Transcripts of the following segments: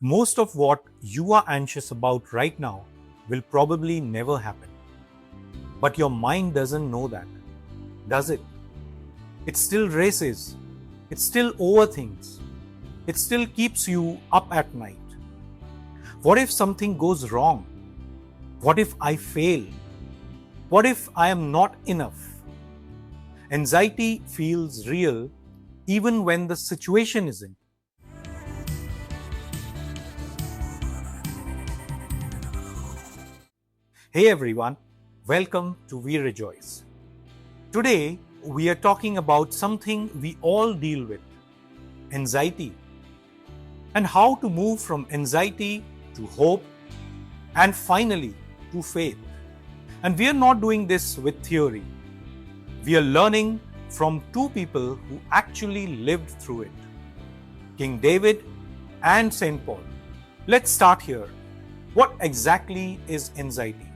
Most of what you are anxious about right now will probably never happen. But your mind doesn't know that, does it? It still races. It still overthinks. It still keeps you up at night. What if something goes wrong? What if I fail? What if I am not enough? Anxiety feels real even when the situation isn't. Hey everyone, welcome to We Rejoice. Today we are talking about something we all deal with, anxiety, and how to move from anxiety to hope and finally to faith. And we are not doing this with theory. We are learning from two people who actually lived through it, King David and St. Paul. Let's start here. What exactly is anxiety?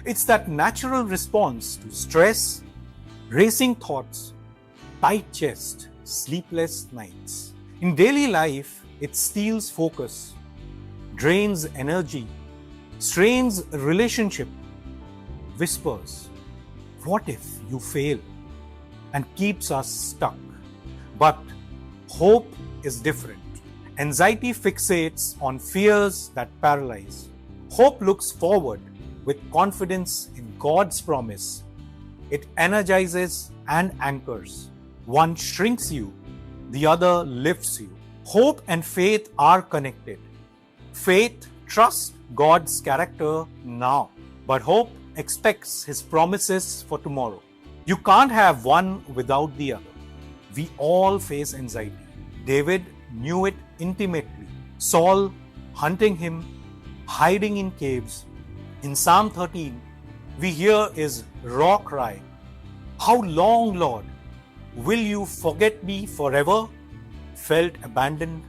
It's that natural response to stress, racing thoughts, tight chest, sleepless nights. In daily life, it steals focus, drains energy, strains relationship, whispers, "What if you fail?" and keeps us stuck. But hope is different. Anxiety fixates on fears that paralyze. Hope looks forward with confidence in God's promise. It energizes and anchors. One shrinks you, the other lifts you. Hope and faith are connected. Faith trusts God's character now, but hope expects His promises for tomorrow. You can't have one without the other. We all face anxiety. David knew it intimately. Saul hunting him, hiding in caves. In Psalm 13, we hear his raw cry, "How long, Lord? Will you forget me forever?" Felt abandoned,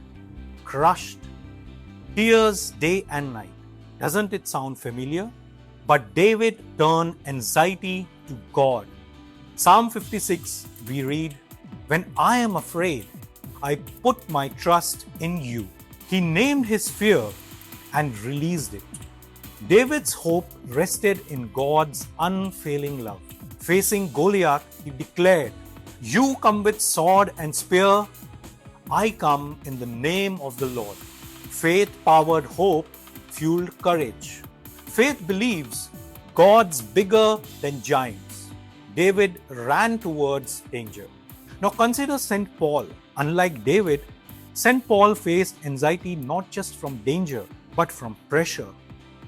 crushed, tears day and night. Doesn't it sound familiar? But David turned anxiety to God. Psalm 56, we read, "When I am afraid, I put my trust in you." He named his fear and released it. David's hope rested in God's unfailing love. Facing Goliath, he declared, "You come with sword and spear, I come in the name of the Lord." Faith-powered hope fueled courage. Faith believes God's bigger than giants. David ran towards danger. Now consider St. Paul. Unlike David, St. Paul faced anxiety not just from danger, but from pressure,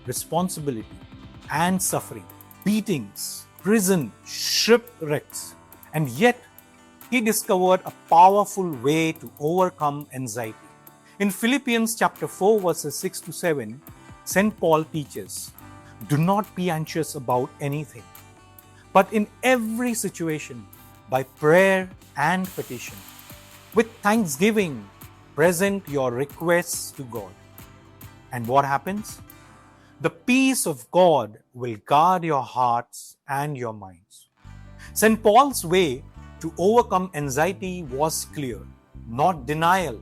responsibility, and suffering, beatings, prison, shipwrecks. And yet, he discovered a powerful way to overcome anxiety. In Philippians chapter 4, verses 6 to 7, St. Paul teaches, "Do not be anxious about anything, but in every situation, by prayer and petition, with thanksgiving, present your requests to God." And what happens? The peace of God will guard your hearts and your minds. St. Paul's way to overcome anxiety was clear. Not denial,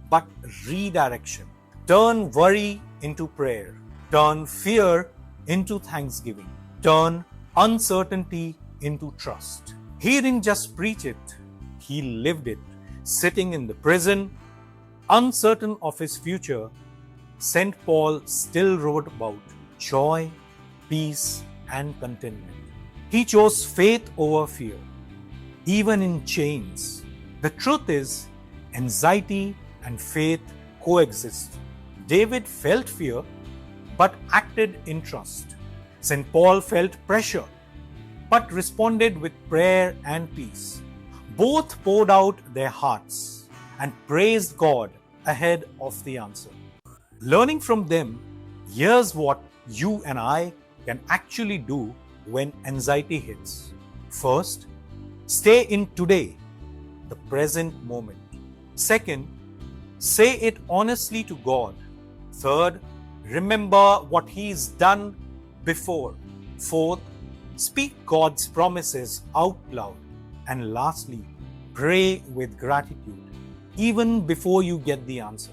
but redirection. Turn worry into prayer. Turn fear into thanksgiving. Turn uncertainty into trust. He didn't just preach it, he lived it. Sitting in the prison, uncertain of his future, St. Paul still wrote about joy, peace, and contentment. He chose faith over fear, even in chains. The truth is, anxiety and faith coexist. David felt fear, but acted in trust. St. Paul felt pressure, but responded with prayer and peace. Both poured out their hearts and praised God ahead of the answer. Learning from them, here's what you and I can actually do when anxiety hits. First, stay in today, the present moment. Second, say it honestly to God. Third, remember what He's done before. Fourth, speak God's promises out loud. And lastly, pray with gratitude, even before you get the answer.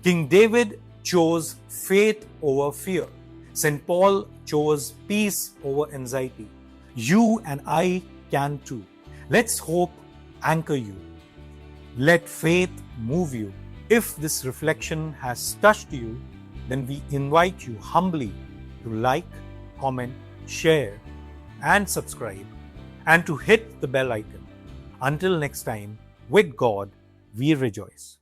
King David chose faith over fear. St. Paul chose peace over anxiety. You and I can too. Let's hope anchor you. Let faith move you. If this reflection has touched you, then we invite you humbly to like, comment, share, and subscribe, and to hit the bell icon. Until next time, with God, we rejoice.